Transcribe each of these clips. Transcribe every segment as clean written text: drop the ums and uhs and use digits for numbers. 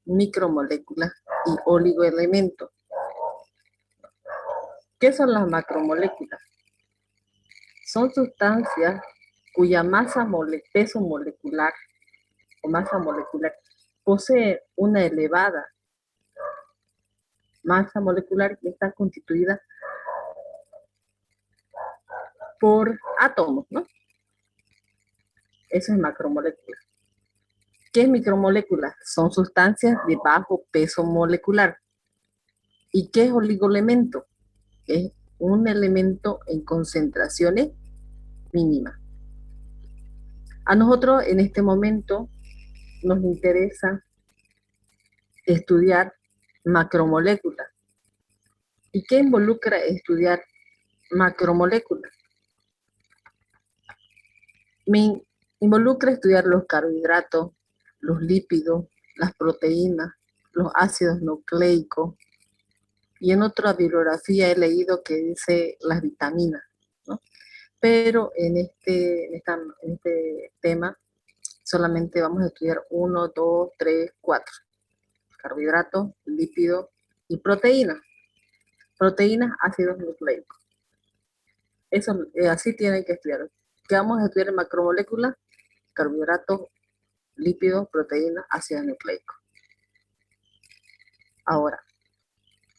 micromoléculas y oligoelementos. ¿Qué son las macromoléculas? Son sustancias cuya peso molecular o masa molecular posee una elevada masa molecular que está constituida por átomos, ¿no? Eso es macromolécula. ¿Qué es micromolécula? Son sustancias de bajo peso molecular. ¿Y qué es oligoelemento? Es un elemento en concentraciones mínimas. A nosotros en este momento nos interesa estudiar macromoléculas. ¿Y qué involucra estudiar macromoléculas? Me involucra estudiar los carbohidratos, los lípidos, las proteínas, los ácidos nucleicos, y en otra bibliografía he leído que dice las vitaminas, ¿no? Pero en este tema solamente vamos a estudiar 1, 2, 3, 4. Carbohidratos, lípidos y proteínas. Proteínas, ácidos nucleicos. Eso así tienen que estudiar. ¿Qué vamos a estudiar en macromoléculas? Carbohidratos, lípidos, proteínas, ácidos nucleicos. Ahora,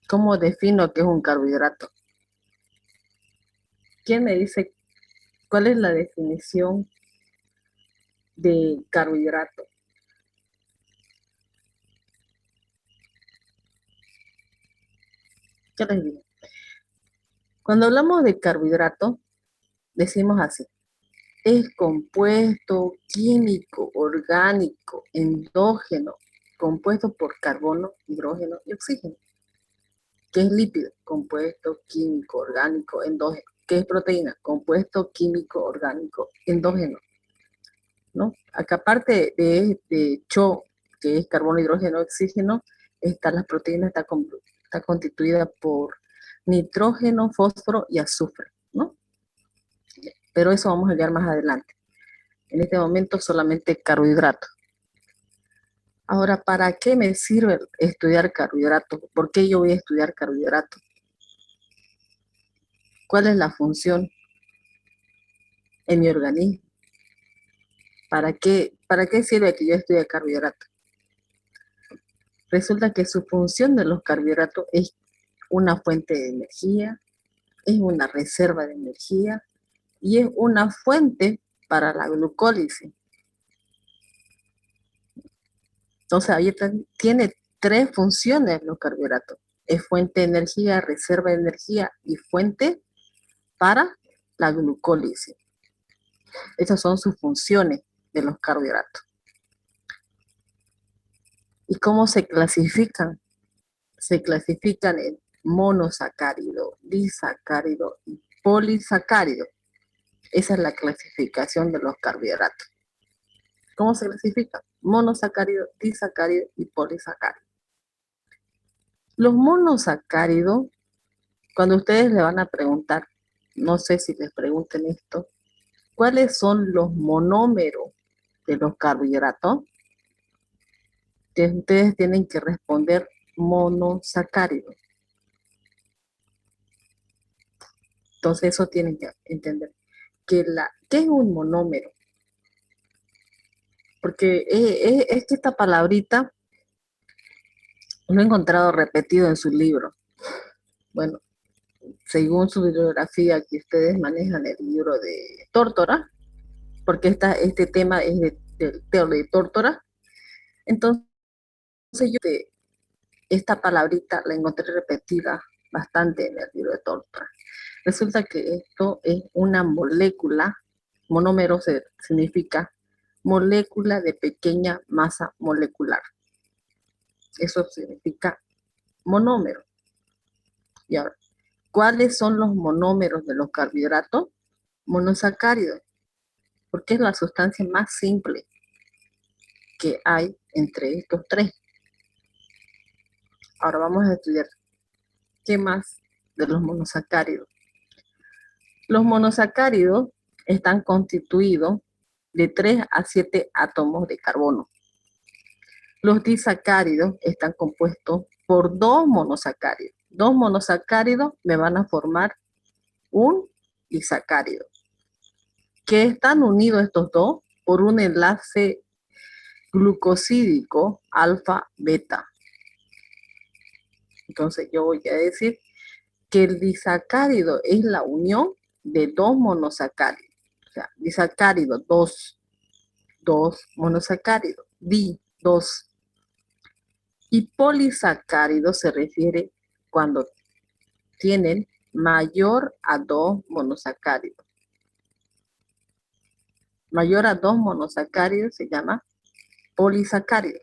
¿cómo defino qué es un carbohidrato? ¿Quién me dice cuál es la definición de carbohidrato? ¿Qué les digo? Cuando hablamos de carbohidrato, decimos así: es compuesto químico, orgánico, endógeno, compuesto por carbono, hidrógeno y oxígeno. ¿Qué es lípido? Compuesto químico, orgánico, endógeno. ¿Qué es proteína? Compuesto químico, orgánico, endógeno, ¿no? Acá aparte de CHO, que es carbono, hidrógeno, oxígeno, las proteínas está constituida por nitrógeno, fósforo y azufre, ¿no? Pero eso vamos a hablar más adelante. En este momento solamente carbohidratos. Ahora, ¿para qué me sirve estudiar carbohidratos? ¿Por qué yo voy a estudiar carbohidratos? ¿Cuál es la función en mi organismo? ¿Para qué sirve que yo estudie carbohidratos? Resulta que su función de los carbohidratos es una fuente de energía, es una reserva de energía y es una fuente para la glucólisis. Entonces, ahí tiene tres funciones los carbohidratos. Es fuente de energía, reserva de energía y fuente para la glucólisis. Esas son sus funciones de los carbohidratos. ¿Y cómo se clasifican? Se clasifican en monosacárido, disacárido y polisacárido. Esa es la clasificación de los carbohidratos. ¿Cómo se clasifican? Monosacárido, disacárido y polisacárido. Los monosacáridos, cuando ustedes le van a preguntar, no sé si les pregunten esto, ¿cuáles son los monómeros de los carbohidratos? Que ustedes tienen que responder monosacárido. Entonces eso tienen que entender. ¿Qué es un monómero? Porque es que esta palabrita lo he encontrado repetido en su libro. Bueno, según su bibliografía que ustedes manejan el libro de Tórtora, porque este tema es de Tórtora, entonces yo esta palabrita la encontré repetida bastante en el libro de Tórtora. Resulta que esto es una molécula, monómero significa molécula de pequeña masa molecular. Eso significa monómero. Y ahora, ¿cuáles son los monómeros de los carbohidratos? Monosacáridos, porque es la sustancia más simple que hay entre estos tres. Ahora vamos a estudiar qué más de los monosacáridos. Los monosacáridos están constituidos de 3 a 7 átomos de carbono. Los disacáridos están compuestos por dos monosacáridos. Dos monosacáridos me van a formar un disacárido, que están unidos estos dos por un enlace glucosídico alfa-beta. Entonces yo voy a decir que el disacárido es la unión de dos monosacáridos. O sea, disacárido, dos monosacáridos, dos. Y polisacárido se refiere cuando tienen mayor a dos monosacáridos. Mayor a dos monosacáridos se llama polisacárido.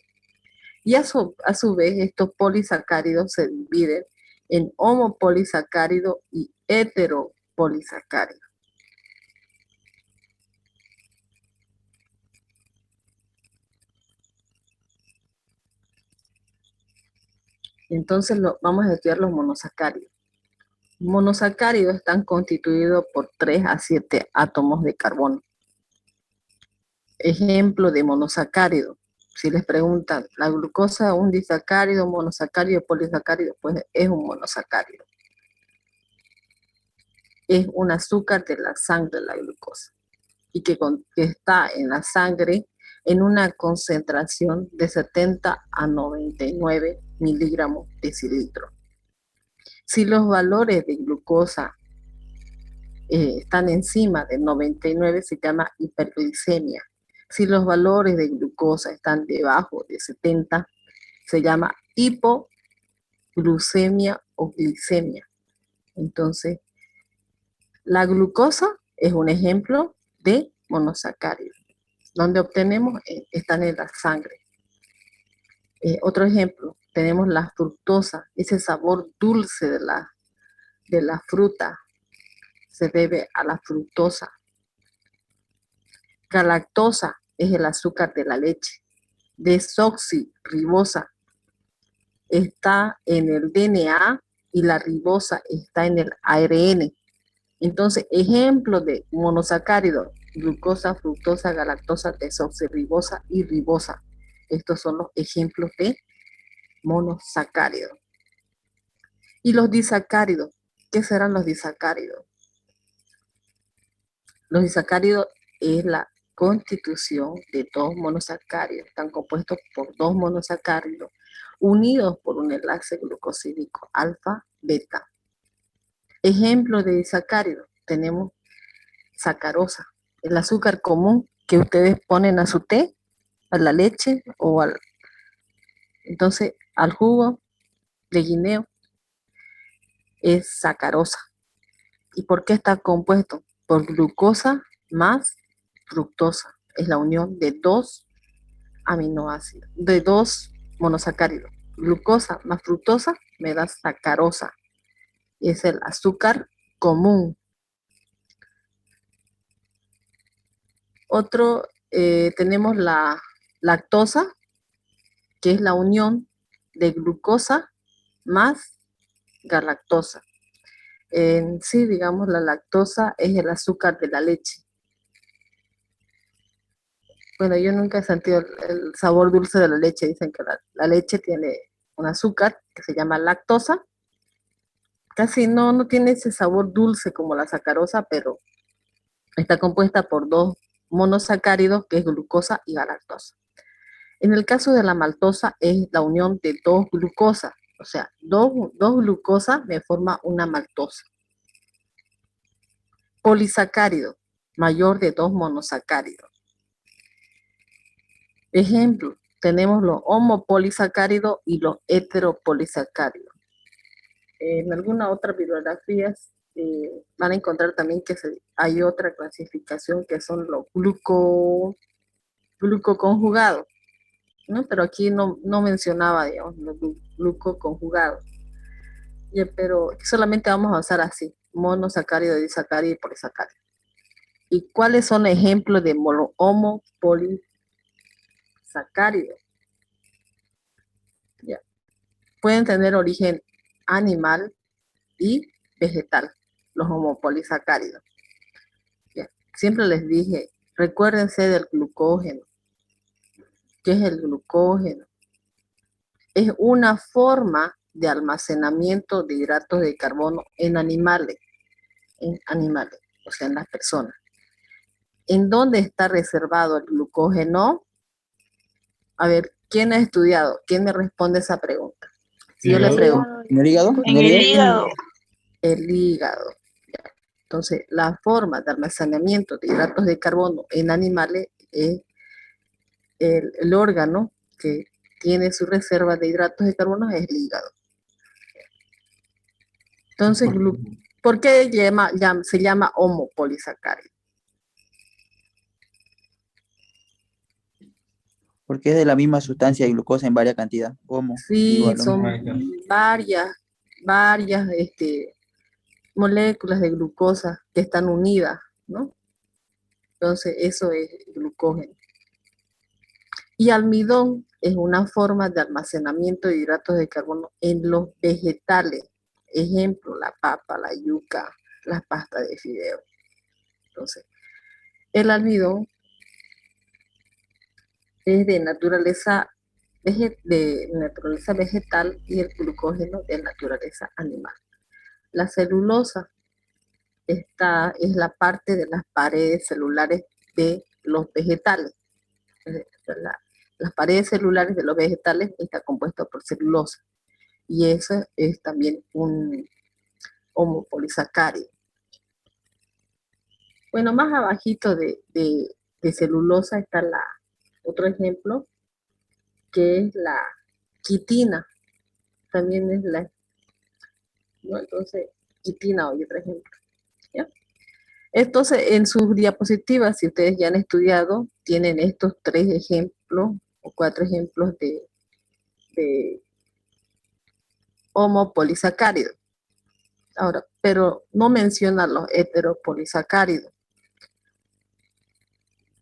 Y a su vez, estos polisacáridos se dividen en homopolisacárido y heteropolisacárido. Entonces vamos a estudiar los monosacáridos. Monosacáridos están constituidos por 3 a 7 átomos de carbono. Ejemplo de monosacárido. Si les preguntan, ¿la glucosa es un disacárido, monosacárido, polisacárido? Pues es un monosacárido. Es un azúcar de la sangre, la glucosa, y que está en la sangre en una concentración de 70 a 99 miligramos decilitro. Si los valores de glucosa están encima de 99, se llama hiperglicemia. Si los valores de glucosa están debajo de 70, se llama hipoglucemia o glicemia. Entonces, la glucosa es un ejemplo de monosacárido. Donde obtenemos, están en la sangre. Otro ejemplo, tenemos la fructosa, ese sabor dulce de la fruta se debe a la fructosa. Galactosa es el azúcar de la leche. Desoxirribosa está en el DNA y la ribosa está en el ARN. Entonces, ejemplos de monosacáridos: glucosa, fructosa, galactosa, desoxirribosa y ribosa. Estos son los ejemplos de monosacáridos. Y los disacáridos, ¿qué serán los disacáridos? Los disacáridos es la constitución de dos monosacáridos. Están compuestos por dos monosacáridos unidos por un enlace glucosídico alfa-beta. Ejemplo de disacáridos, tenemos sacarosa, el azúcar común que ustedes ponen a su té, a la leche o entonces al jugo de guineo, es sacarosa. ¿Y por qué está compuesto? Por glucosa más fructosa. Es la unión de dos aminoácidos, de dos monosacáridos. Glucosa más fructosa me da sacarosa. Es el azúcar común. Otro, tenemos la lactosa, que es la unión de glucosa más galactosa. En sí, digamos, la lactosa es el azúcar de la leche. Bueno, yo nunca he sentido el sabor dulce de la leche. Dicen que la leche tiene un azúcar que se llama lactosa. Casi no tiene ese sabor dulce como la sacarosa, pero está compuesta por dos monosacáridos, que es glucosa y galactosa. En el caso de la maltosa es la unión de dos glucosas, o sea, dos glucosas me forma una maltosa. Polisacárido, mayor de dos monosacáridos. Ejemplo, tenemos los homopolisacáridos y los heteropolisacáridos. En algunas otras bibliografías van a encontrar también que hay otra clasificación que son los glucoconjugados, ¿no? Pero aquí no mencionaba, digamos, los glucoconjugados. Pero solamente vamos a usar así: monosacárido, disacárido y polisacárido. ¿Y cuáles son ejemplos de homopolisacáridos? Ya. Pueden tener origen animal y vegetal, los homopolisacáridos. Ya. Siempre les dije, recuérdense del glucógeno. ¿Qué es el glucógeno? es una forma de almacenamiento de hidratos de carbono en animales, o sea, en las personas. ¿En dónde está reservado el glucógeno? A ver, ¿quién ha estudiado? ¿Quién me responde esa pregunta? Si yo le pregunto, ¿En el hígado? ¿En En el el hígado? hígado. el hígado. Entonces, la forma de almacenamiento de hidratos de carbono en animales es el órgano que tiene su reserva de hidratos de carbono es el hígado. Entonces, ¿por qué se llama homopolisacárido? Porque es de la misma sustancia de glucosa en varias cantidades. Homo, Sí, igual lo son mismo. varias moléculas de glucosa que están unidas, ¿no? Entonces, eso es glucógeno. Y almidón es una forma de almacenamiento de hidratos de carbono en los vegetales. Ejemplo, la papa, la yuca, las pastas de fideo. Entonces, el almidón es de naturaleza vegetal y el glucógeno de naturaleza animal. La celulosa es la parte de las paredes celulares de los vegetales. Las paredes celulares de los vegetales están compuestas por celulosa y eso es también un homopolisacárido. Bueno, más abajito de celulosa está otro ejemplo que es la quitina, también es ¿no? Entonces, quitina, hoy otro ejemplo. ¿Ya? Entonces, en sus diapositivas, si ustedes ya han estudiado, tienen estos 3 ejemplos o 4 ejemplos de homopolisacáridos. Ahora, pero no menciona los heteropolisacáridos.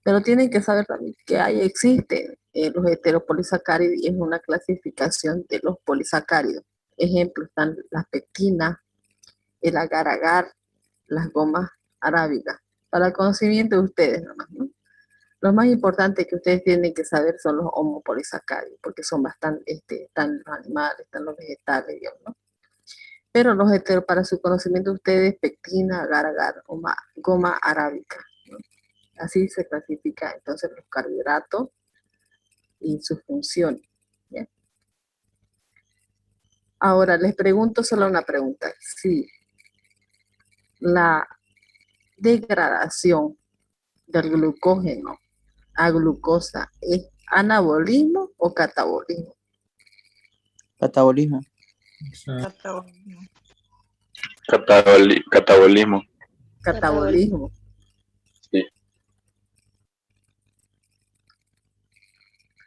Pero tienen que saber también que existen los heteropolisacáridos y es una clasificación de los polisacáridos. Ejemplos están las pectinas, el agar-agar, las gomas arábicas. Para el conocimiento de ustedes nomás, ¿no? Lo más importante que ustedes tienen que saber son los homopolisacáridos, porque son bastante, están los animales, están los vegetales, digamos, ¿no? Pero para su conocimiento de ustedes, pectina, agar-agar, goma arábica, ¿no? Así se clasifica entonces los carbohidratos y sus funciones. ¿Ya? Ahora, les pregunto solo una pregunta. Si la degradación del glucógeno a glucosa es anabolismo o catabolismo. Catabolismo. Catabolismo. Catabolismo. Sí.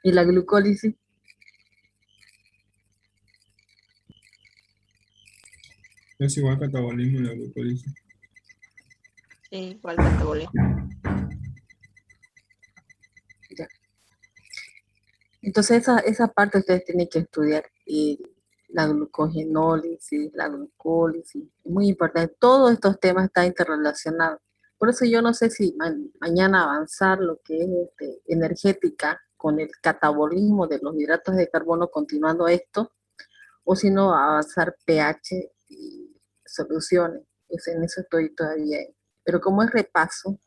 ¿Y la glucólisis? Es igual catabolismo y la glucólisis. Sí, igual catabolismo. Ya. Entonces esa parte ustedes tienen que estudiar. Y la glucogenólisis, la glucólisis, es muy importante. Todos estos temas están interrelacionados. Por eso yo no sé si mañana avanzar lo que es energética con el catabolismo de los hidratos de carbono continuando esto, o si no avanzar pH y soluciones. En eso estoy todavía. Pero como es repaso,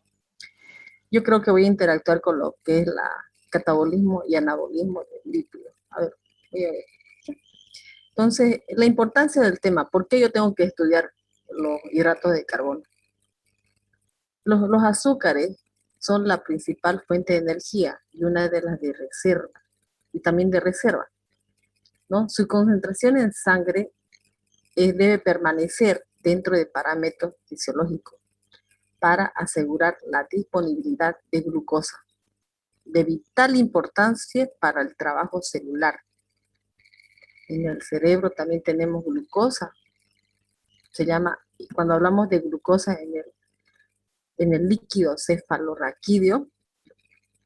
yo creo que voy a interactuar con lo que es la catabolismo y anabolismo del lípido. A ver, voy a ver. Entonces, la importancia del tema, ¿por qué yo tengo que estudiar los hidratos de carbono? Los azúcares son la principal fuente de energía y una de las de reserva, y también de reserva, ¿no? Su concentración en sangre debe permanecer dentro de parámetros fisiológicos para asegurar la disponibilidad de glucosa, de vital importancia para el trabajo celular. En el cerebro también tenemos glucosa, se llama, cuando hablamos de glucosa en el líquido cefalorraquídeo,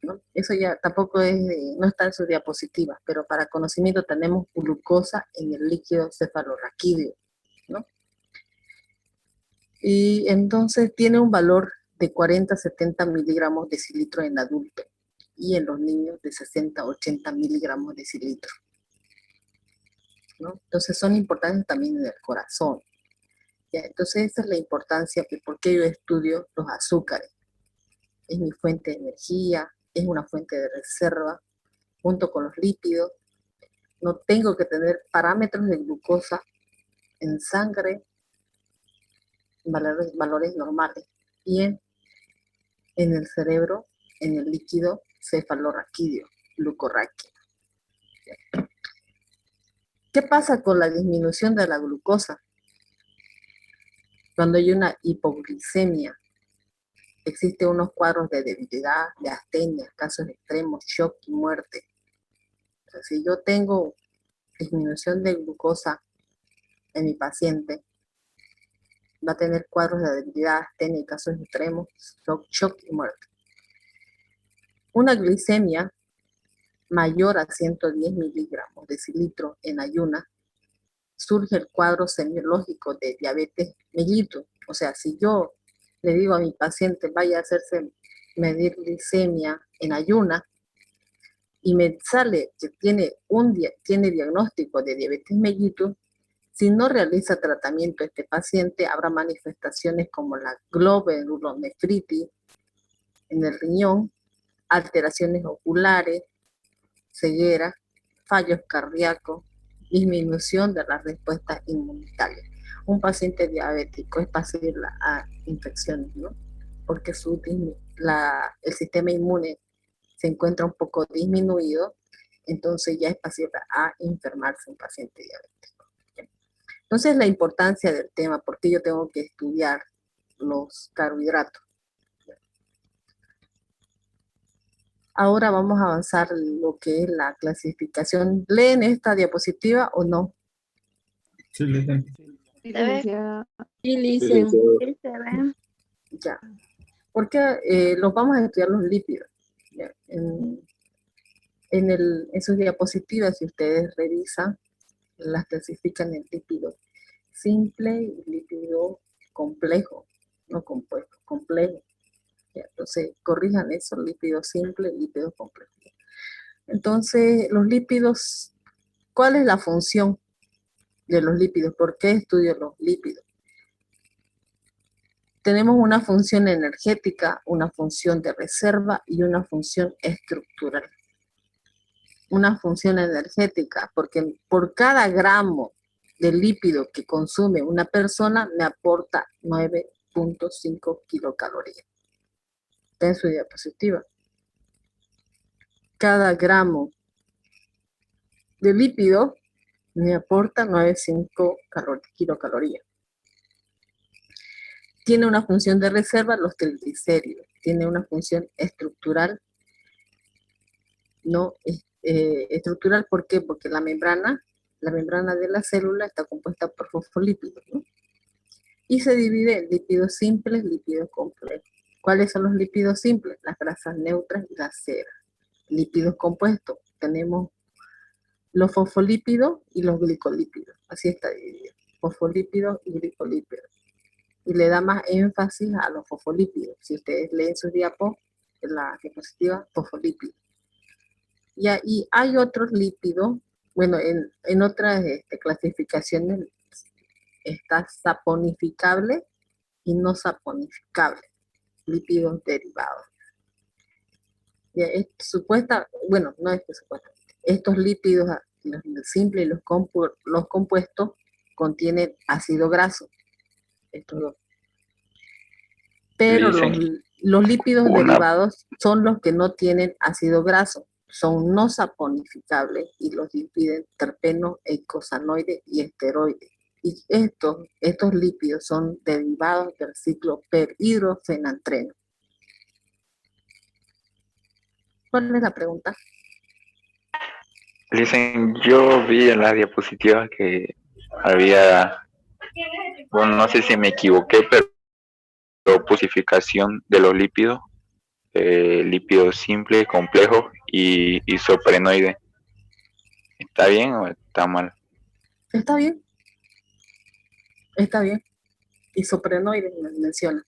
¿no? Eso ya tampoco no está en su diapositiva, pero para conocimiento tenemos glucosa en el líquido cefalorraquídeo, ¿no? Y entonces tiene un valor de 40 a 70 miligramos de decilitro en adulto y en los niños de 60 a 80 miligramos de decilitro. ¿no? Entonces son importantes también en el corazón. ¿Ya? Entonces esa es la importancia que por qué yo estudio los azúcares. Es mi fuente de energía, es una fuente de reserva, junto con los lípidos. No tengo que tener parámetros de glucosa en sangre, valores normales, y en el cerebro, en el líquido cefalorraquídeo, glucorraquia. ¿Qué pasa con la disminución de la glucosa? Cuando hay una hipoglicemia, existen unos cuadros de debilidad, de astenia, casos extremos, shock y muerte. Entonces, si yo tengo disminución de glucosa en mi paciente, va a tener cuadros de debilidad, astenia y casos extremos, shock y muerte. Una glicemia mayor a 110 miligramos de cilitro en ayuna, surge el cuadro semiológico de diabetes mellitus. O sea, si yo le digo a mi paciente vaya a hacerse medir glicemia en ayuna y me sale que tiene diagnóstico de diabetes mellitus, si no realiza tratamiento este paciente, habrá manifestaciones como la glomerulonefritis en el riñón, alteraciones oculares, ceguera, fallos cardíacos, disminución de la respuesta inmunitaria. Un paciente diabético es pasible a infecciones, ¿no? Porque el sistema inmune se encuentra un poco disminuido, entonces ya es pasible a enfermarse un paciente diabético. Entonces la importancia del tema, porque yo tengo que estudiar los carbohidratos. Ahora vamos a avanzar lo que es la clasificación. ¿Leen esta diapositiva o no? Sí, le dan. Licenciada. Sí, dicen. Sí, se ve. Ya. Porque los vamos a estudiar los lípidos. Ya. En sus diapositivas, si ustedes revisan, las clasifican en lípido simple y lípido complejo, no compuesto, complejo. Ya, entonces, corrijan eso, lípido simple y lípido complejo. Entonces, los lípidos, ¿cuál es la función de los lípidos? ¿Por qué estudio los lípidos? Tenemos una función energética, una función de reserva y una función estructural. Una función energética, porque por cada gramo de lípido que consume una persona me aporta 9.5 kilocalorías. Está en su diapositiva. Cada gramo de lípido me aporta 9.5 kilocalorías. Tiene una función de reserva los triglicéridos, tiene una función estructural, no estructural, ¿por qué? Porque la membrana de la célula está compuesta por fosfolípidos, ¿no? Y se divide en lípidos simples, lípidos complejos. ¿Cuáles son los lípidos simples? Las grasas neutras y las ceras. Lípidos compuestos, tenemos los fosfolípidos y los glicolípidos, así está dividido, fosfolípidos y glicolípidos. Y le da más énfasis a los fosfolípidos. Si ustedes leen sus diapos, en la diapositiva, fosfolípidos. Y ahí hay otros lípidos, bueno, en otras clasificaciones está saponificable y no saponificable, lípidos derivados. Ya, bueno, no es que supuestamente, estos lípidos, los simples y los compuestos, contienen ácido graso, estos dos. Pero los lípidos derivados son los que no tienen ácido graso, son no saponificables y los dividen terpenos, eicosanoides y esteroides. Y estos lípidos son derivados del ciclo perhidrofenantreno. ¿Cuál es la pregunta? Dicen, yo vi en las diapositivas que había, bueno, no sé si me equivoqué, pero posificación de los lípidos, lípido simple, complejo y isoprenoide. ¿Está bien o está mal? Está bien. Está bien. Isoprenoides menciona.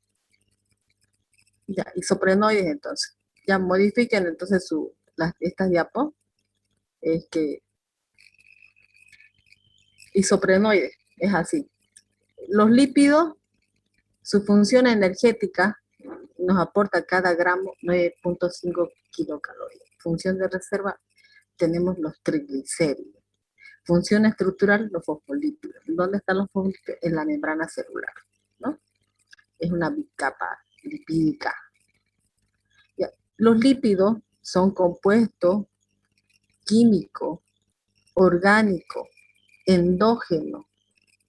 Ya, isoprenoides entonces. Ya modifiquen entonces estas diapos. Es que isoprenoides, es así. Los lípidos, su función energética nos aporta cada gramo 9.5 kilocalorías. Función de reserva, tenemos los triglicéridos. Función estructural, los fosfolípidos. ¿Dónde están los fosfolípidos? En la membrana celular, ¿no? Es una bicapa lipídica. Ya. Los lípidos son compuestos químicos, orgánicos, endógenos,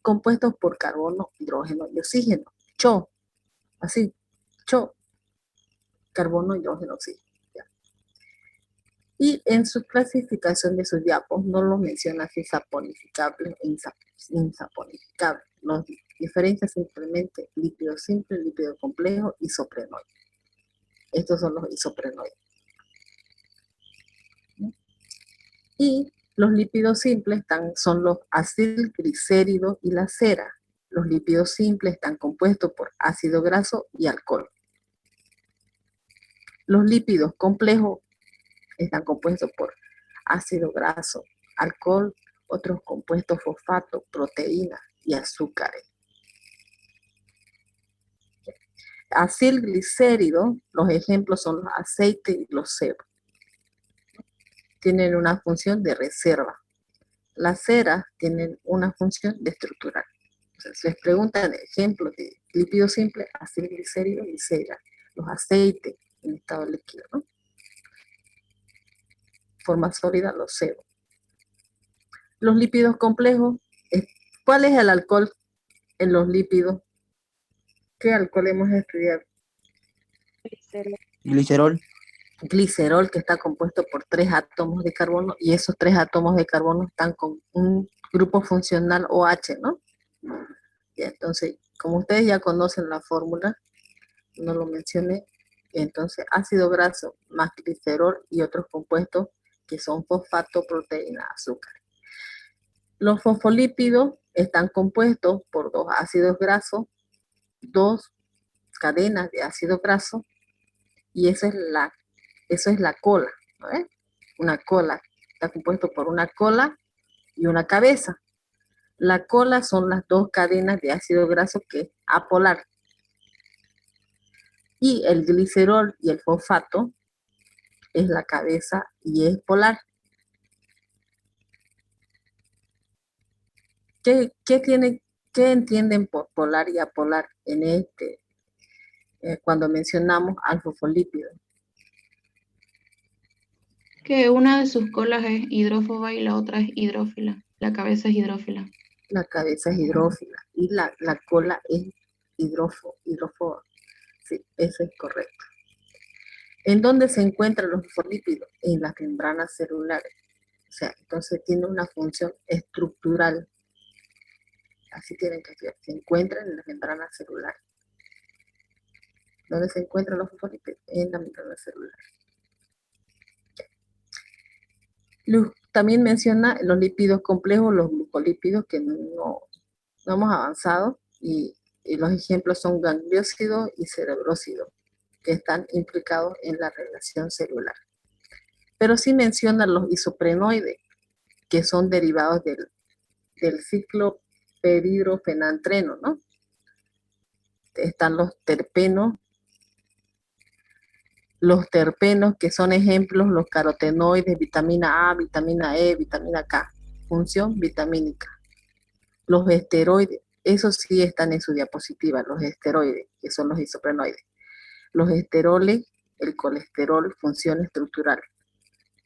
compuestos por carbono, hidrógeno y oxígeno. CHO, así, CHO, carbono, hidrógeno, oxígeno. ¿Ya? Y en su clasificación de sus diapos no lo menciona si saponificable o insaponificable. Nos diferencia simplemente lípido simple, lípido complejo, isoprenoide. Estos son los isoprenoides. Y los lípidos simples son los acilglicéridos y la cera. Los lípidos simples están compuestos por ácido graso y alcohol. Los lípidos complejos están compuestos por ácido graso, alcohol, otros compuestos fosfato, proteínas y azúcares. Acilglicéridos, los ejemplos son los aceites y los ceros. Tienen una función de reserva. Las ceras tienen una función de estructural. Entonces, les preguntan ejemplos de lípidos simples, acilglicéridos y cera. Los aceites en estado líquido, ¿no? Forma sólida, los ceros. Los lípidos complejos, ¿cuál es el alcohol en los lípidos? ¿Qué alcohol hemos estudiado? Glicerol. Glicerol, que está compuesto por 3 átomos de carbono, y esos 3 átomos de carbono están con un grupo funcional OH, ¿no? Y entonces, como ustedes ya conocen la fórmula, no lo mencioné, entonces ácido graso más glicerol y otros compuestos que son fosfato, proteína, azúcar. Los fosfolípidos están compuestos por 2 ácidos grasos, 2 cadenas de ácido graso, y eso es la cola, ¿no ves? Una cola, está compuesto por una cola y una cabeza. La cola son las 2 cadenas de ácido graso que es apolar. Y el glicerol y el fosfato es la cabeza y es polar. ¿Qué entienden por polar y apolar en cuando mencionamos al fosfolípido? Que una de sus colas es hidrófoba y la otra es hidrófila. La cabeza es hidrófila. La cabeza es hidrófila y la cola es hidrófoba. Sí, eso es correcto. ¿En dónde se encuentran los fosfolípidos? En las membranas celulares. O sea, entonces tiene una función estructural. Así tienen que ser. Se encuentran en las membranas celulares. ¿Dónde se encuentran los fosfolípidos? En la membrana celular. También menciona los lípidos complejos, los glucolípidos, que no hemos avanzado, y los ejemplos son gangliósidos y cerebrósidos, que están implicados en la relación celular. Pero sí menciona los isoprenoides, que son derivados del ciclo peridrofenantreno, ¿no? Están los terpenos, que son ejemplos, los carotenoides, vitamina A, vitamina E, vitamina K, función vitamínica. Los esteroides, esos sí están en su diapositiva, los esteroides, que son los isoprenoides. Los esteroles, el colesterol, función estructural.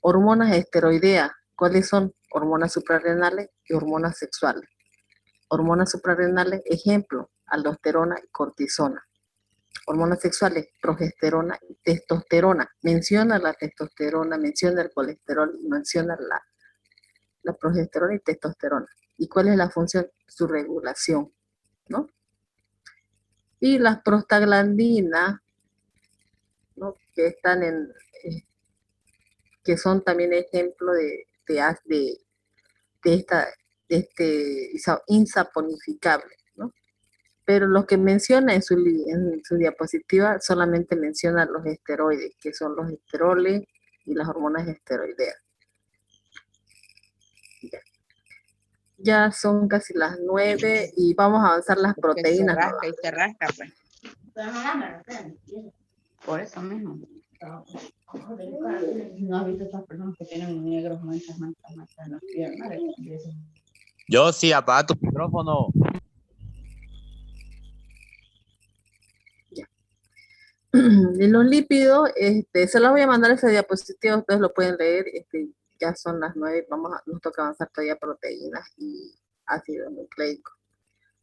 Hormonas esteroideas, ¿cuáles son? Hormonas suprarrenales y hormonas sexuales. Hormonas suprarrenales, ejemplo, aldosterona y cortisona. Hormonas sexuales, progesterona y testosterona. Menciona la testosterona, menciona el colesterol y menciona la progesterona y testosterona. ¿Y cuál es la función? Su regulación, ¿no? Y las prostaglandinas, ¿no? Que están que son también ejemplo de insaponificable, ¿no? Pero lo que menciona en su diapositiva solamente menciona los esteroides, que son los esteroles y las hormonas esteroideas. Ya son casi las 9 y vamos a avanzar las Porque proteínas. se ¿no? rasca y se rasca, pues. Por eso mismo. No has visto estas personas que tienen negros, manchas en las piernas. Yo sí, apaga tu micrófono. De los lípidos, se los voy a mandar ese diapositiva, ustedes lo pueden leer, ya son las 9, nos toca avanzar todavía proteínas y ácido nucleico.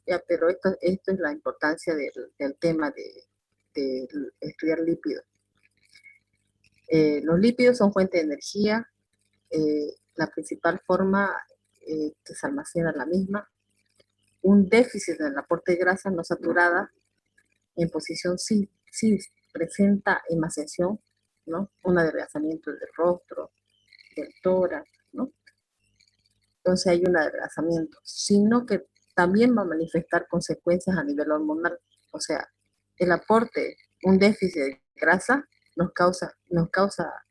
Ya, pero esto es la importancia del tema de estudiar lípidos. Los lípidos son fuente de energía, la principal forma que se almacena la misma, un déficit en el aporte de grasa no saturada en posición cis presenta emaciación, ¿no? Un adelgazamiento del rostro, del tórax, ¿no? Entonces hay un adelgazamiento, sino que también va a manifestar consecuencias a nivel hormonal. O sea, el aporte, un déficit de grasa nos causa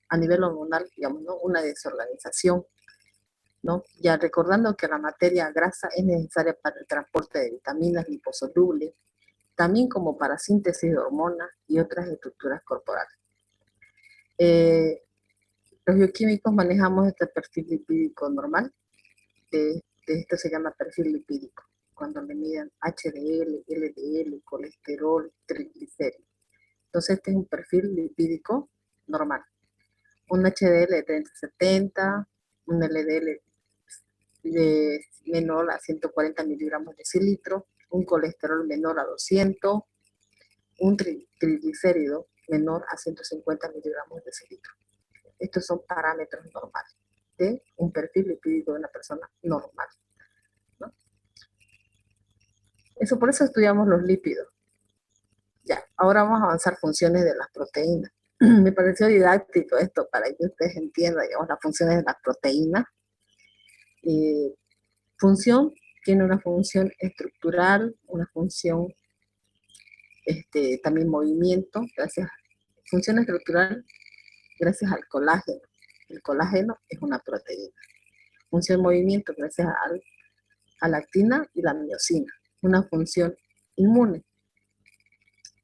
a nivel hormonal, digamos, ¿no? Una desorganización, ¿no? Ya recordando que la materia grasa es necesaria para el transporte de vitaminas liposolubles, también como para síntesis de hormonas y otras estructuras corporales. Los bioquímicos manejamos este perfil lipídico normal, esto se llama perfil lipídico, cuando le miden HDL, LDL, colesterol, triglicéridos. Entonces este es un perfil lipídico normal. Un HDL de 30-70, un LDL de menor a 140 miligramos de decilitro, un colesterol menor a 200, un triglicérido menor a 150 miligramos de decilitro. Estos son parámetros normales de un perfil lipídico de una persona normal, ¿no? Por eso estudiamos los lípidos. Ya, ahora vamos a avanzar funciones de las proteínas. Me pareció didáctico esto para que ustedes entiendan, digamos, las funciones de las proteínas. Función tiene una función estructural, una función también movimiento, función estructural gracias al colágeno. El colágeno es una proteína. Función movimiento gracias a la actina y la miosina. Una función inmune,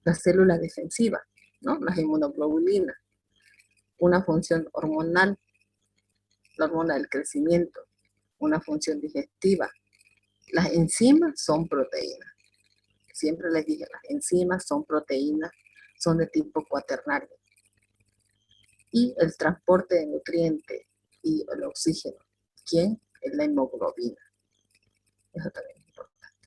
las células defensivas, ¿no? Las inmunoglobulinas. Una función hormonal, la hormona del crecimiento. Una función digestiva. Las enzimas son proteínas. Siempre les dije, las enzimas son proteínas, son de tipo cuaternario. Y el transporte de nutrientes y el oxígeno. ¿Quién? Es la hemoglobina. Eso también es importante.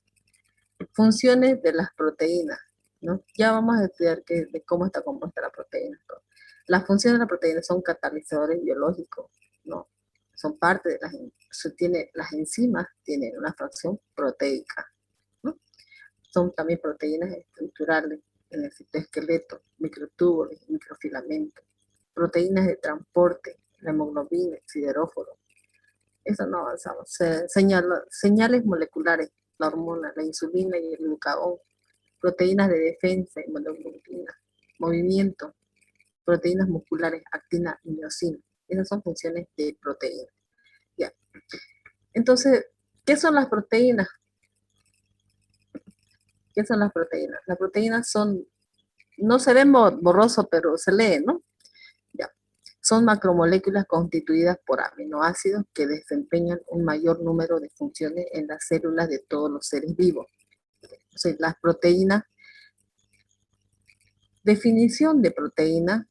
Funciones de las proteínas, ¿no? Ya vamos a estudiar de cómo está compuesta la proteína. Las funciones de la proteína son catalizadores biológicos, ¿no? Son parte de las enzimas tienen una fracción proteica, ¿no? Son también proteínas estructurales en el citoesqueleto, microtúbulos, microfilamentos, proteínas de transporte, la hemoglobina, el sideróforo. Eso no avanzamos. Señales moleculares, la hormona, la insulina y el glucagón, proteínas de defensa, inmunoglobulina, movimiento, proteínas musculares, actina y miosina. Esas son funciones de proteínas. Ya. Entonces, ¿qué son las proteínas? ¿Qué son las proteínas? Las proteínas no se ven borroso, pero se lee, ¿no? Ya. Son macromoléculas constituidas por aminoácidos que desempeñan un mayor número de funciones en las células de todos los seres vivos. Entonces, las proteínas, definición de proteína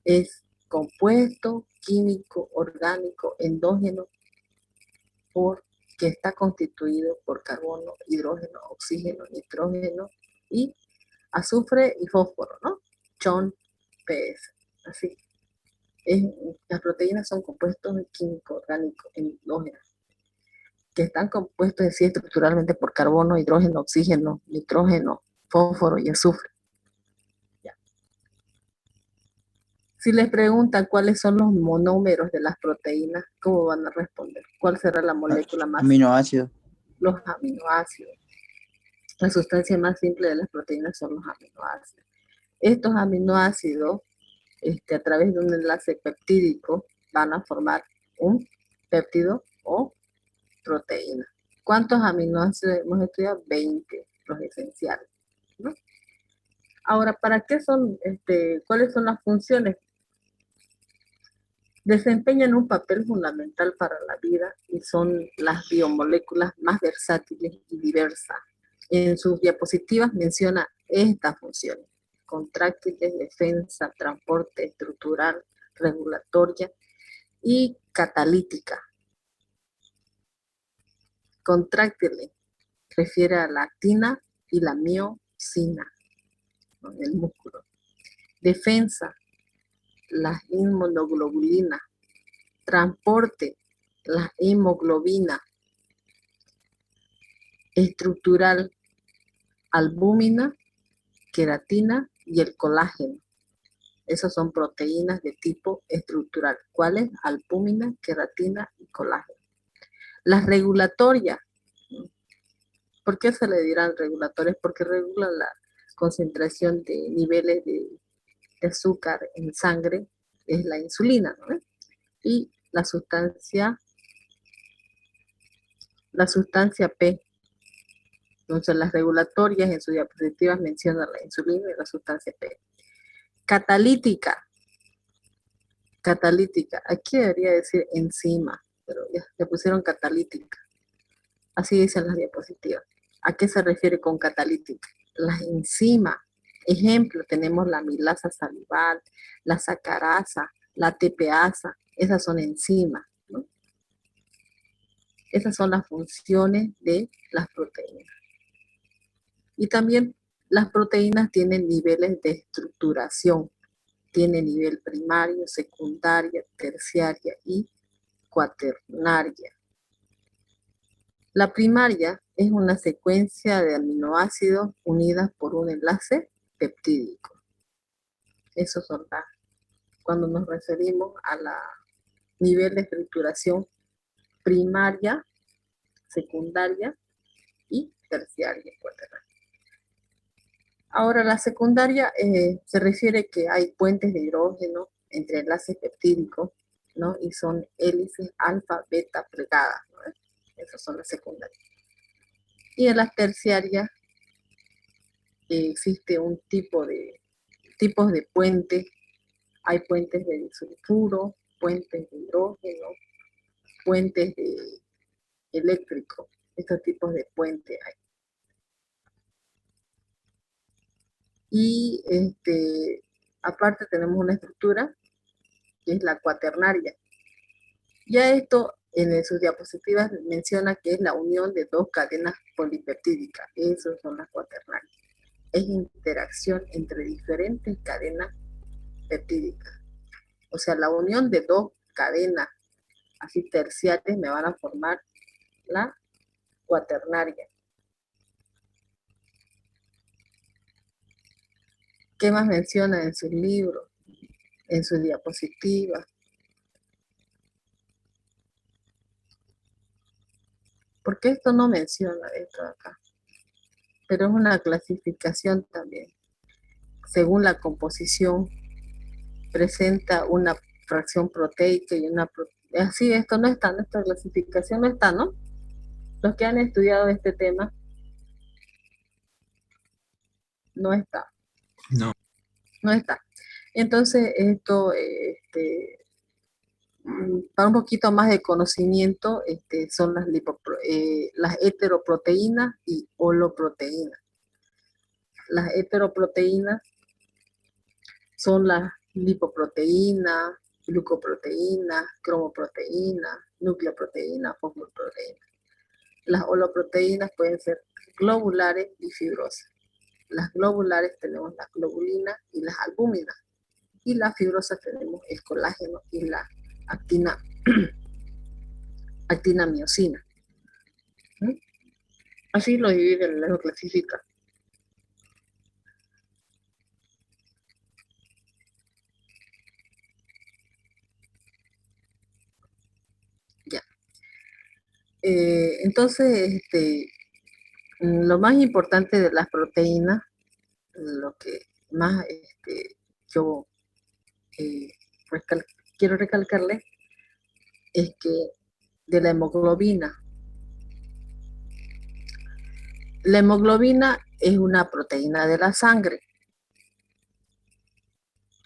es compuesto químico, orgánico, endógeno, que está constituido por carbono, hidrógeno, oxígeno, nitrógeno y azufre y fósforo, ¿no? Chon, PS, así. Las proteínas son compuestos químicos, orgánicos, endógenos, que están compuestos así estructuralmente por carbono, hidrógeno, oxígeno, nitrógeno, fósforo y azufre. Ya. Si les preguntan cuáles son los monómeros de las proteínas, ¿cómo van a responder? ¿Cuál será la molécula más? Aminoácidos. Los aminoácidos. La sustancia más simple de las proteínas son los aminoácidos. Estos aminoácidos, a través de un enlace peptídico, van a formar un péptido o proteínas. ¿Cuántos aminoácidos hemos estudiado? 20, los esenciales, ¿no? Ahora, ¿para qué son, cuáles son las funciones? Desempeñan un papel fundamental para la vida y son las biomoléculas más versátiles y diversas. En sus diapositivas menciona estas funciones: contráctiles, defensa, transporte, estructural, regulatoria y catalítica. Contráctiles refiere a la actina y la miosina, ¿no?, en el músculo. Defensa, las inmunoglobulinas. Transporte, la hemoglobina. Estructural, albúmina, queratina y el colágeno. Esas son proteínas de tipo estructural. ¿Cuáles? Albúmina, queratina y colágeno. Las regulatorias. ¿Por qué se le dirán regulatorias? Porque regulan la concentración de niveles de azúcar en sangre, es la insulina, ¿no? Y la sustancia P. Entonces, las regulatorias en sus diapositivas mencionan la insulina y la sustancia P. Catalítica. Catalítica. Aquí debería decir enzima, pero ya le pusieron catalítica. Así dicen las diapositivas. ¿A qué se refiere con catalítica? Las enzimas. Ejemplo, tenemos la amilasa salival, la sacarasa, la tepeasa. Esas son enzimas, ¿no? Esas son las funciones de las proteínas. Y también las proteínas tienen niveles de estructuración. Tiene nivel primario, secundaria, terciaria y cuaternaria. La primaria es una secuencia de aminoácidos unidas por un enlace peptídico. Esos son cuando nos referimos a la nivel de estructuración primaria, secundaria y terciaria, cuaternaria. Ahora, la secundaria se refiere que hay puentes de hidrógeno entre enlaces peptídicos, ¿no? Y son hélices alfa, beta plegadas, ¿no? Esas son las secundarias. Y en las terciarias existe un tipos de puentes. Hay puentes de disulfuro, puentes de hidrógeno, puentes de eléctrico. Estos tipos de puentes hay. Y aparte tenemos una estructura que es la cuaternaria. Ya esto en sus diapositivas menciona que es la unión de dos cadenas polipeptídicas. Esas son las cuaternarias. Es interacción entre diferentes cadenas peptídicas. O sea, la unión de dos cadenas así terciarias me van a formar la cuaternaria. ¿Qué más menciona en sus libros, en sus diapositivas? Porque esto no menciona esto acá, pero es una clasificación también. Según la composición, presenta una fracción proteica y una... Así, esto no está, esta clasificación no está, ¿no? Los que han estudiado este tema, no está. No. No está. Entonces, esto, para un poquito más de conocimiento, son las heteroproteínas y holoproteínas. Las heteroproteínas son las lipoproteínas, glucoproteínas, cromoproteínas, nucleoproteínas, fosfoproteínas. Las holoproteínas pueden ser globulares y fibrosas. Las globulares tenemos la globulina y las albúminas. Y las fibrosas tenemos el colágeno y la actina miosina. ¿Sí? Así lo dividen, lo clasifican. Ya. Entonces, lo más importante de las proteínas, lo que más yo quiero recalcarles, es que de la hemoglobina La hemoglobina es una proteína de la sangre,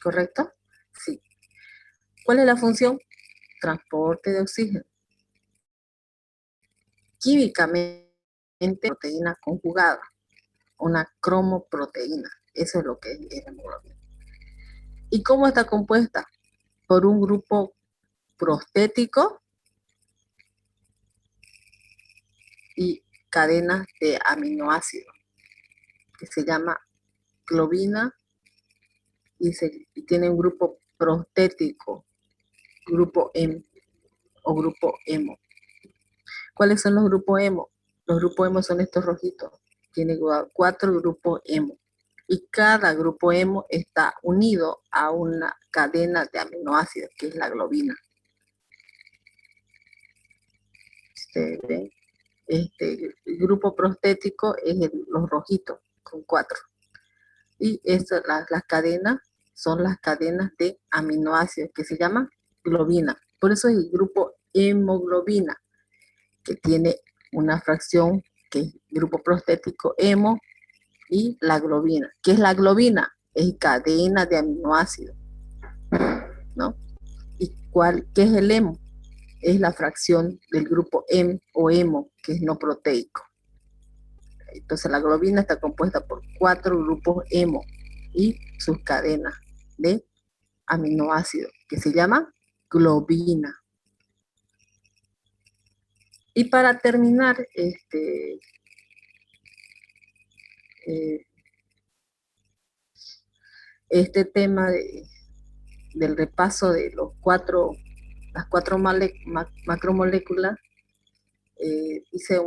¿correcto? Sí. ¿Cuál es la función? Transporte de oxígeno. Químicamente, proteína conjugada, una cromoproteína. Eso es lo que es la hemoglobina. ¿Y cómo está compuesta? Por un grupo prostético y cadenas de aminoácidos, que se llama globina, y tiene un grupo prostético, grupo M o grupo hemo. ¿Cuáles son los grupos hemo? Los grupos hemo son estos rojitos. Tiene 4 grupos hemo. Y cada grupo hemo está unido a una cadena de aminoácidos, que es la globina. Ustedes ven, el grupo prostético es los rojitos, con 4. Y las cadenas son las cadenas de aminoácidos, que se llaman globina. Por eso es el grupo hemoglobina, que tiene una fracción que es grupo prostético hemo y la globina. ¿Qué es la globina? Es cadena de aminoácidos, ¿no? ¿Y qué es el hemo? Es la fracción del grupo M o hemo, que es no proteico. Entonces la globina está compuesta por 4 grupos hemo y sus cadenas de aminoácidos, que se llaman globina. Y para terminar este tema del repaso de las 4 macromoléculas, hice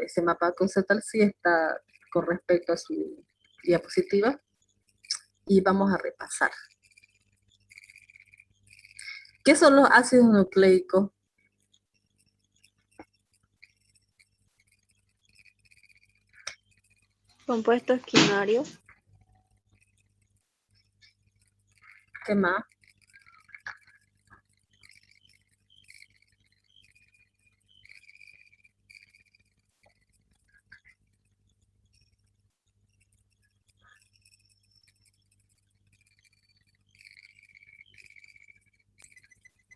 ese mapa conceptual, sí está con respecto a su diapositiva, y vamos a repasar. ¿Qué son los ácidos nucleicos? Compuestos quinarios. ¿Qué más?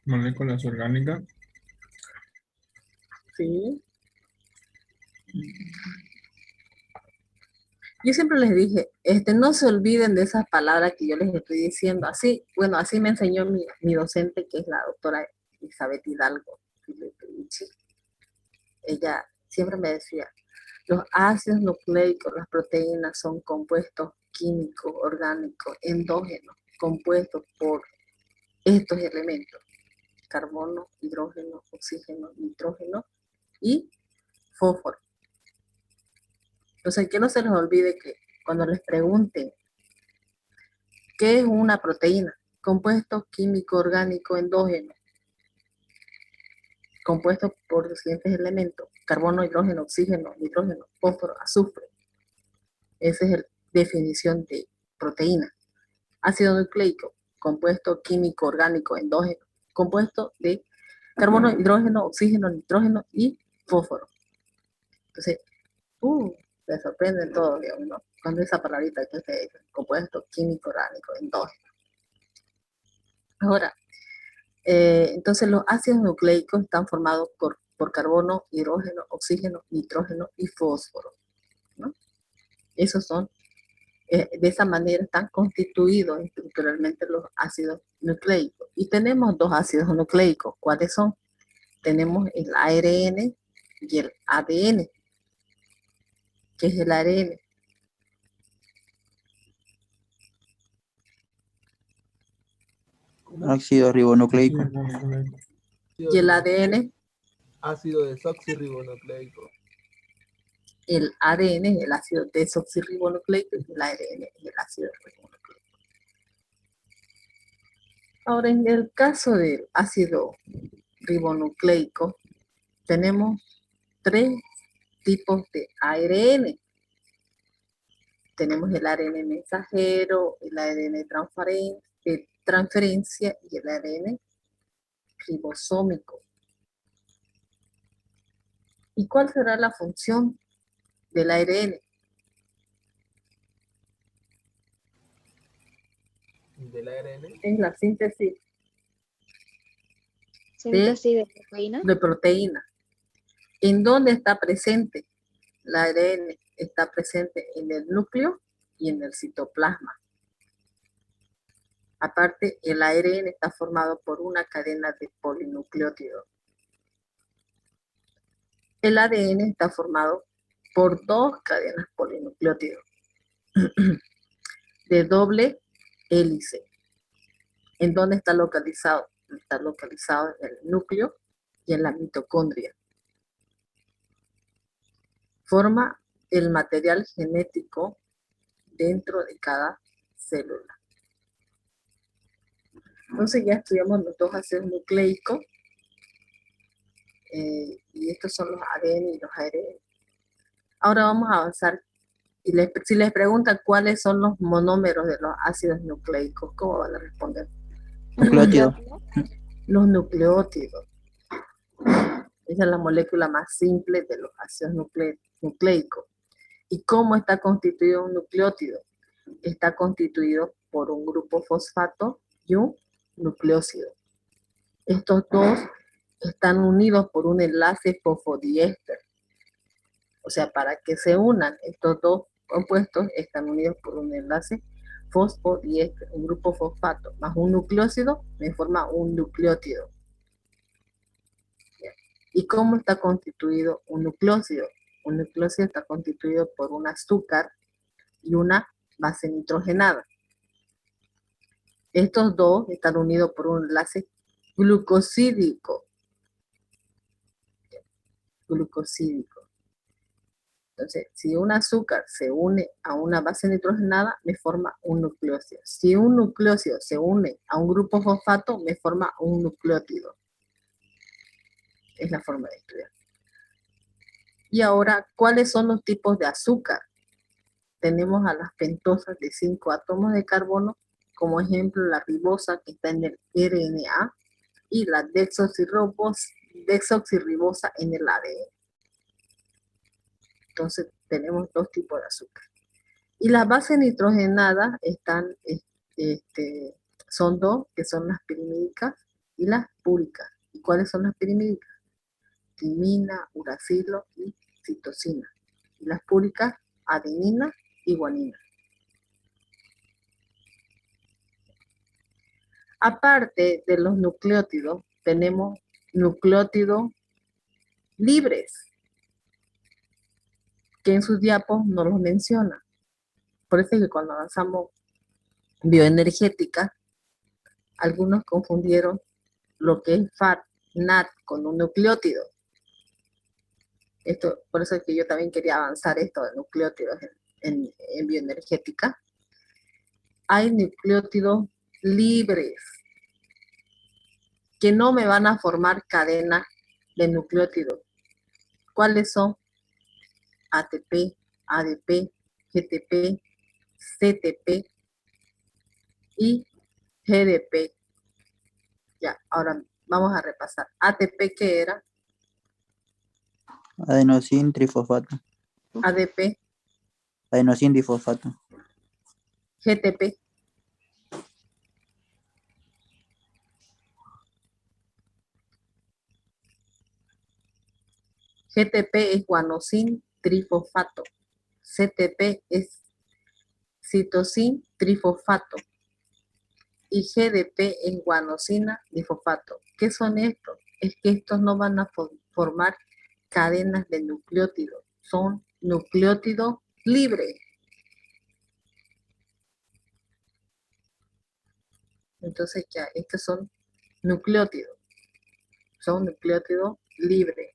Moléculas orgánicas. Sí. Yo siempre les dije, no se olviden de esas palabras que yo les estoy diciendo. Así, bueno, así me enseñó mi docente, que es la doctora Elizabeth Hidalgo. Ella siempre me decía, los ácidos nucleicos, las proteínas, son compuestos químicos, orgánicos, endógenos, compuestos por estos elementos: carbono, hidrógeno, oxígeno, nitrógeno y fósforo. Entonces, que no se les olvide que cuando les pregunten ¿qué es una proteína? Compuesto químico orgánico endógeno, compuesto por los siguientes elementos: carbono, hidrógeno, oxígeno, nitrógeno, fósforo, azufre. Esa es la definición de proteína. Ácido nucleico, compuesto químico orgánico endógeno, compuesto de carbono, hidrógeno, oxígeno, nitrógeno y fósforo. Entonces, se sorprenden todos, digamos, ¿no? Cuando esa palabrita que se dice, compuesto químico orgánico endógeno. Ahora, entonces los ácidos nucleicos están formados por carbono, hidrógeno, oxígeno, nitrógeno y fósforo, ¿no? Esos son, de esa manera están constituidos estructuralmente los ácidos nucleicos. Y tenemos 2 ácidos nucleicos. ¿Cuáles son? Tenemos el ARN y el ADN. ¿Qué es el ARN? Ácido ribonucleico. Y el ADN, Ácido desoxirribonucleico. el ADN es el ácido desoxirribonucleico y el ARN es el ácido ribonucleico. Ahora, en el caso del ácido ribonucleico, tenemos 3 tipos de ARN. Tenemos el ARN mensajero, el ARN de transferencia y el ARN ribosómico. ¿Y cuál será la función del ARN. Del ARN. Es la síntesis Síntesis de proteína. de proteína. ¿En dónde está presente? La ARN está presente en el núcleo y en el citoplasma. Aparte, el ARN está formado por una cadena de polinucleótidos. El ADN está formado por 2 cadenas polinucleótidos de doble hélice. ¿En dónde está localizado? Está localizado en el núcleo y en la mitocondria. Forma el material genético dentro de cada célula. Entonces ya estudiamos los 2 ácidos nucleicos y estos son los ADN y los ARN. Ahora vamos a avanzar y si les preguntan cuáles son los monómeros de los ácidos nucleicos, ¿cómo van a responder? Nucleótido. Los nucleótidos. Esa es la molécula más simple de los ácidos nucleicos. ¿Y cómo está constituido un nucleótido? Está constituido por un grupo fosfato y un nucleósido. Estos 2 están unidos por un enlace fosfodiéster. O sea, para que se unan estos 2 compuestos, están unidos por un enlace fosfodiéster, un grupo fosfato más un nucleósido me forma un nucleótido. ¿Y cómo está constituido un nucleósido? Un nucleósido está constituido por un azúcar y una base nitrogenada. Estos 2 están unidos por un enlace glucosídico. Entonces, si un azúcar se une a una base nitrogenada, me forma un nucleósido. Si un nucleósido se une a un grupo fosfato, me forma un nucleótido. Es la forma de estudiar. Y ahora, ¿cuáles son los tipos de azúcar? Tenemos a las pentosas de 5 átomos de carbono, como ejemplo la ribosa que está en el RNA y la desoxirribosa en el ADN. Entonces tenemos 2 tipos de azúcar. Y las bases nitrogenadas son 2, que son las pirimídicas y las púricas. ¿Y cuáles son las pirimídicas? Timina, uracilo y citosina. Y las púricas, adenina y guanina. Aparte de los nucleótidos, tenemos nucleótidos libres, que en sus diapos no los menciona. Por eso es que cuando avanzamos bioenergética, algunos confundieron lo que es FAT, NAT con un nucleótido. Por eso es que yo también quería avanzar esto de nucleótidos en bioenergética. Hay nucleótidos libres que no me van a formar cadenas de nucleótidos. ¿Cuáles son? ATP, ADP, GTP, CTP y GDP. Ya, ahora vamos a repasar. ATP, ¿qué era? Adenosín trifosfato. ADP, Adenosín difosfato. GTP. GTP es guanosin trifosfato. CTP es citosin trifosfato. Y GDP es guanosina difosfato. ¿Qué son estos? Es que estos no van a formar cadenas de nucleótidos. Son nucleótidos libres. Entonces ya, estos son nucleótidos. Son nucleótidos libres.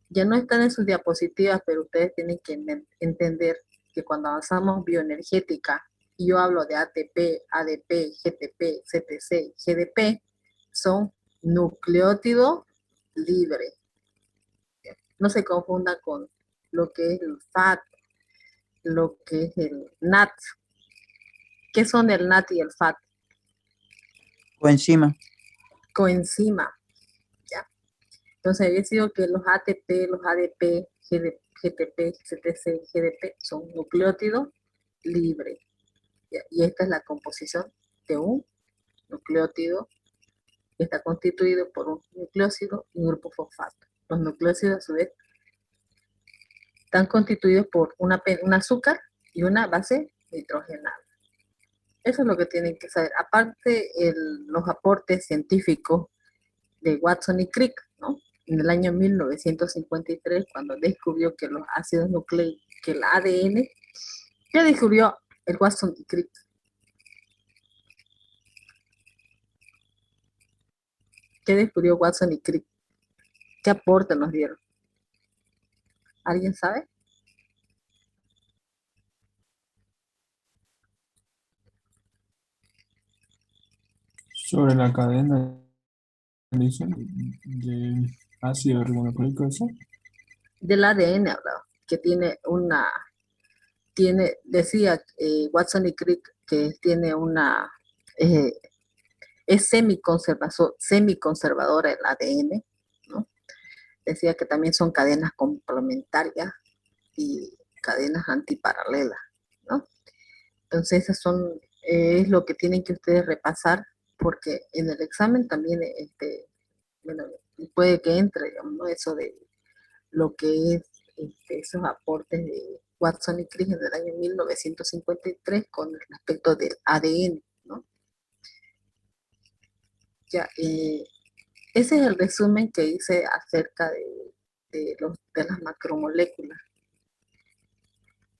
Ya no están en sus diapositivas, pero ustedes tienen que entender que cuando avanzamos bioenergética, y yo hablo de ATP, ADP, GTP, CTC, GDP, son nucleótidos libres. No se confundan con lo que es el FAT, lo que es el NAT. ¿Qué son el NAT y el FAT? Coenzima. Coenzima. ¿Ya? Entonces había sido que los ATP, los ADP, GTP, CTC, GDP son nucleótidos libres. Y esta es la composición de un nucleótido que está constituido por un nucleócido y un grupo fosfato. Los nucleócidos a su vez están constituidos por un azúcar y una base nitrogenada. Eso es lo que tienen que saber. Aparte, los aportes científicos de Watson y Crick, ¿no? En el año 1953, cuando descubrió que los ácidos nucleicos, que el ADN, ¿qué descubrió el Watson y Crick? ¿Qué descubrió Watson y Crick? ¿Qué aporte nos dieron? ¿Alguien sabe? Sobre la cadena dicen, de ácido ribonucleico, eso. Del ADN hablaba, que decía Watson y Crick que tiene eh, es semiconservadora el ADN, ¿no? Decía que también son cadenas complementarias y cadenas antiparalelas, ¿no? Entonces, es lo que tienen que ustedes repasar, porque en el examen también, bueno, puede que entre, digamos, ¿no? Eso de lo que es esos aportes de Watson y Crick en el año 1953 con el aspecto del ADN, ¿no? Ya, ese es el resumen que hice acerca de las macromoléculas.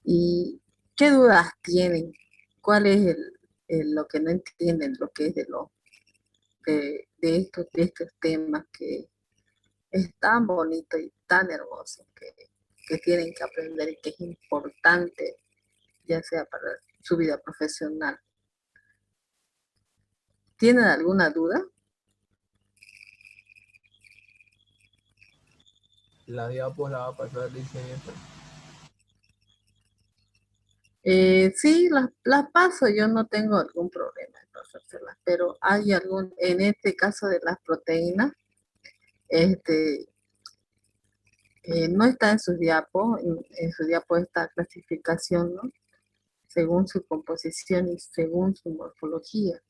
¿Y qué dudas tienen? ¿Cuál es lo que no entienden, lo que es de estos temas que es tan bonito y tan hermoso que tienen que aprender y que es importante, ya sea para su vida profesional? ¿Tienen alguna duda? La diapo la va a pasar, dice esta. Sí, las paso, yo no tengo algún problema en pasárselas, pero en este caso de las proteínas, este, no está en sus diapos, en su diapo esta clasificación, ¿no? Según su composición y según su morfología.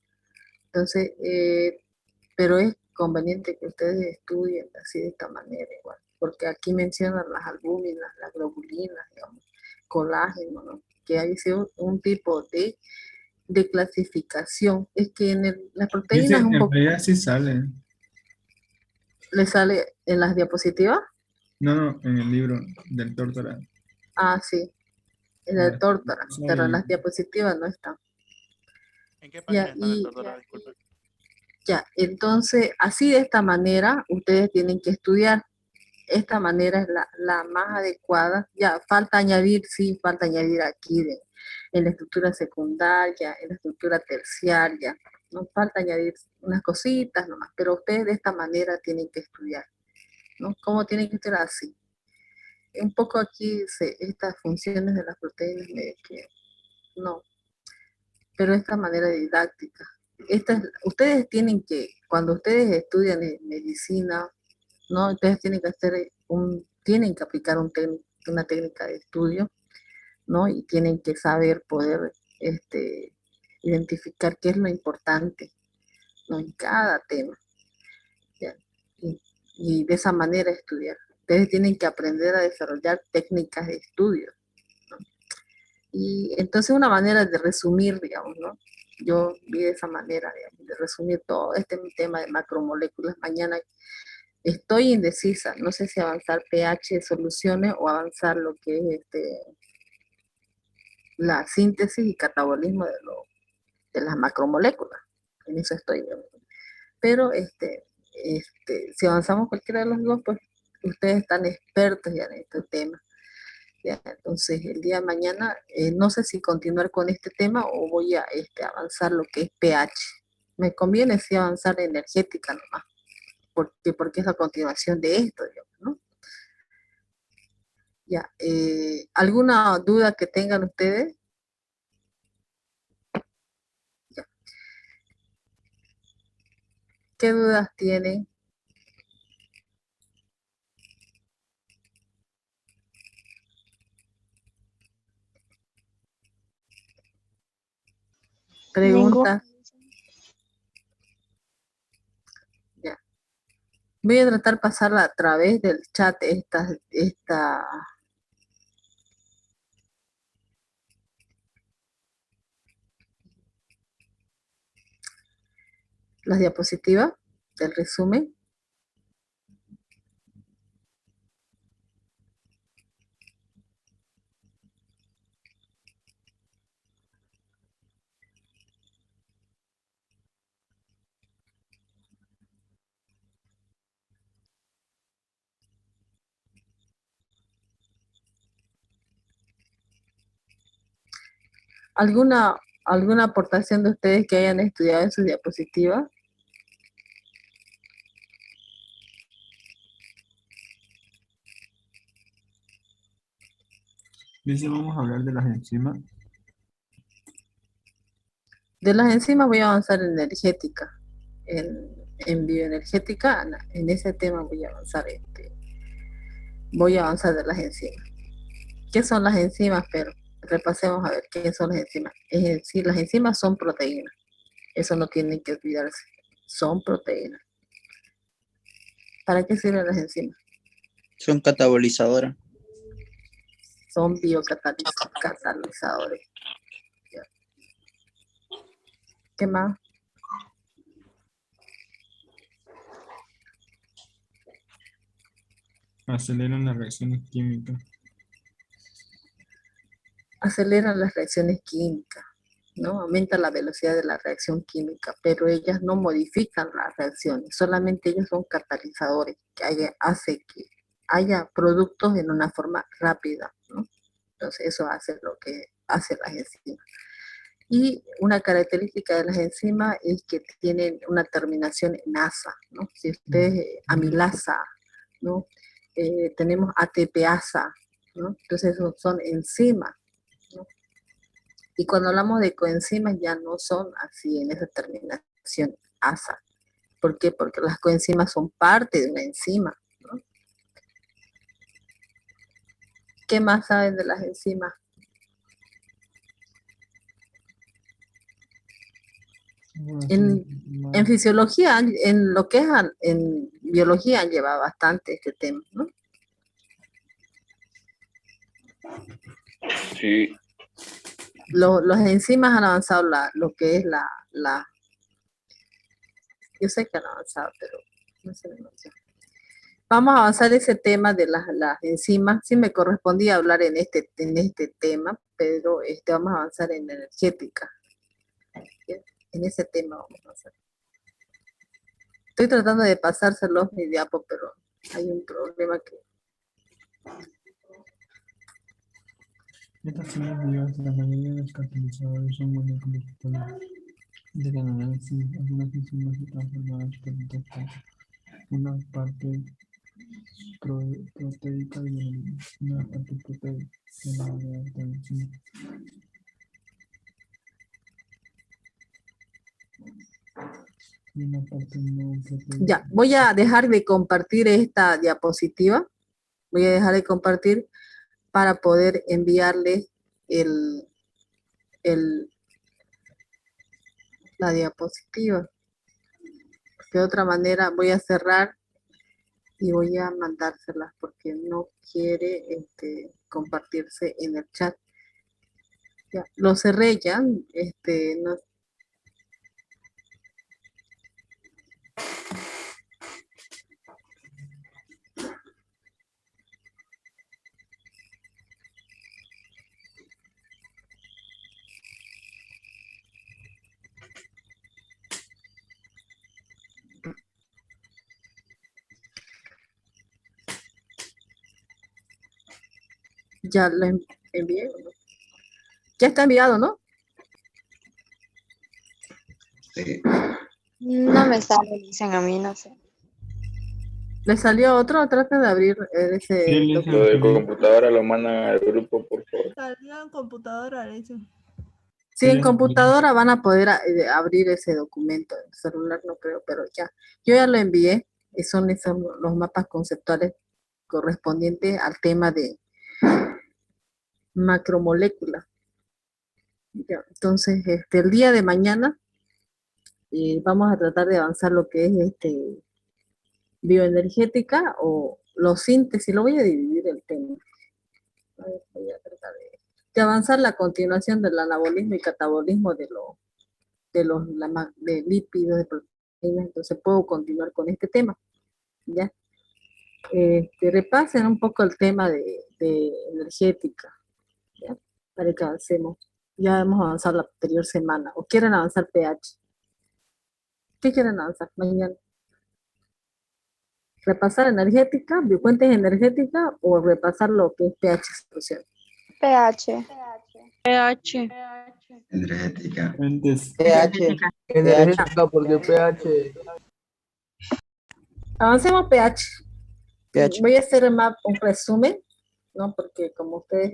Entonces, pero es conveniente que ustedes estudien así de esta manera igual, porque aquí mencionan las albúminas, las globulinas, digamos, colágeno, ¿no? Que hay sido un tipo de clasificación. Es que las Dice, proteínas un en poco, realidad sí sale. ¿le sale en las diapositivas? No, no, en el libro del Tórtora. Ah, sí, en el Ah, tórtora, pero en sale. las diapositivas no están. ¿En qué Ya, página está el doctora? Disculpe. ya, entonces, así de esta manera, ustedes tienen que estudiar. Esta manera es la más adecuada. Ya, falta añadir aquí en la estructura secundaria, en la estructura terciaria. Nos falta añadir unas cositas nomás, pero ustedes de esta manera tienen que estudiar, ¿no? ¿Cómo tienen que estudiar? Así. Un poco aquí estas funciones de las proteínas, que no, pero esta manera didáctica. Ustedes tienen que, cuando ustedes estudian medicina, ¿no? Ustedes tienen que tienen que aplicar una técnica de estudio, ¿no? Y tienen que saber poder identificar qué es lo importante, ¿no? En cada tema, ¿ya? Y de esa manera estudiar. Ustedes tienen que aprender a desarrollar técnicas de estudio, ¿no? Y entonces una manera de resumir, digamos, ¿no? Yo vi de esa manera, digamos, de resumir todo este tema de macromoléculas. Mañana estoy indecisa, no sé si avanzar pH soluciones o avanzar lo que es la síntesis y catabolismo de las macromoléculas. En eso estoy. Pero si avanzamos cualquiera de los dos, pues ustedes están expertos ya en este tema. Ya, entonces, el día de mañana, no sé si continuar con este tema o voy a avanzar lo que es pH. Me conviene sí avanzar energética nomás, porque es la continuación de esto, digamos, ¿no? Ya, ¿alguna duda que tengan ustedes? Ya. ¿Qué dudas tienen? Preguntas. Ya. Voy a tratar de pasarla a través del chat las diapositivas del resumen. ¿Alguna aportación de ustedes que hayan estudiado en sus diapositivas? Dice, vamos a hablar de las enzimas. De las enzimas voy a avanzar en energética, en bioenergética, en ese tema voy a avanzar, voy a avanzar de las enzimas. ¿Qué son las enzimas? Pero repasemos a ver qué son las enzimas. Es decir, las enzimas son proteínas, eso no tienen que olvidarse, son proteínas. ¿Para qué sirven las enzimas? Son catabolizadoras. Son biocatalizadores. ¿Qué más? Aceleran las reacciones químicas. Aceleran las reacciones químicas, ¿no? Aumenta la velocidad de la reacción química, pero ellas no modifican las reacciones, solamente ellas son catalizadores, que hace que haya productos en una forma rápida, ¿no? Entonces eso hace lo que hace las enzimas. Y una característica de las enzimas es que tienen una terminación en asa, ¿no? Si ustedes, amilasa, ¿no? Tenemos ATPasa, ¿no? Entonces son enzimas, ¿no? Y cuando hablamos de coenzimas ya no son así en esa terminación asa. ¿Por qué? Porque las coenzimas son parte de una enzima, ¿no? ¿Qué más saben de las enzimas? En fisiología, en lo que es en biología han llevado bastante este tema, ¿no? Sí. Los enzimas han avanzado lo que es yo sé que han avanzado, pero no sé la noción. Vamos a avanzar ese tema de las enzimas. Sí me correspondía hablar en este tema, pero vamos a avanzar en energética. En ese tema vamos a avanzar. Estoy tratando de pasárselos mi diapo, pero hay un problema que... Estas son las ligas, la mayoría de los catalizadores son moléculas de la análisis. Algunas enzimas se transforman por una parte proteica y una parte proteica de la enzima. Y una parte no proteica. Ya, voy a dejar de compartir esta diapositiva. Voy a dejar de compartir para poder enviarle la diapositiva. De otra manera voy a cerrar y voy a mandárselas porque no quiere compartirse en el chat. Ya, lo cerré ya, no. Ya lo envié, ¿no? Ya está enviado, ¿no? Sí. No me sale, dicen a mí, no sé. ¿Le salió otro? Trata de abrir ese Sí, documento. Lo de computadora lo mandan al grupo, por favor. Salió en computadora, le dicen. Sí, en computadora van a poder abrir ese documento. En celular no creo, pero ya. Yo ya lo envié. Son los mapas conceptuales correspondientes al tema de macromoléculas. Ya, entonces, el día de mañana vamos a tratar de avanzar lo que es bioenergética o los síntesis. Lo voy a dividir el tema. Voy a tratar de avanzar la continuación del anabolismo y catabolismo de lípidos, de proteínas. Entonces puedo continuar con este tema. ¿Ya? Repasen un poco el tema de energética, ¿ya? Para que avancemos. Ya hemos avanzado la anterior semana. ¿O quieren avanzar pH? ¿Qué quieren avanzar mañana? ¿Repasar energética, biofuentes energéticas o repasar lo que es pH exclusión? pH. pH. Energética. Antes, pH. Energética, porque pH. Avancemos pH. pH. Voy a hacer un resumen, ¿no? Porque como ustedes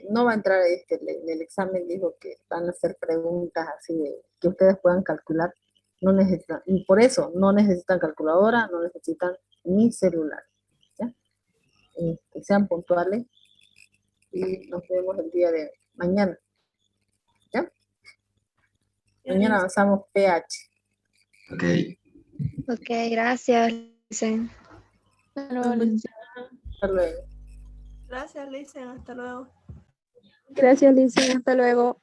no va a entrar en el examen, dijo que van a hacer preguntas así de que ustedes puedan calcular. No necesitan, y por eso no necesitan calculadora, no necesitan ni celular. ¿Ya? Sean puntuales y nos vemos el día de mañana. ¿Ya? Mañana avanzamos pH. Ok. Ok, gracias. Licen. Hasta luego. Gracias, Licen. Hasta luego. Gracias, Licen. Hasta luego.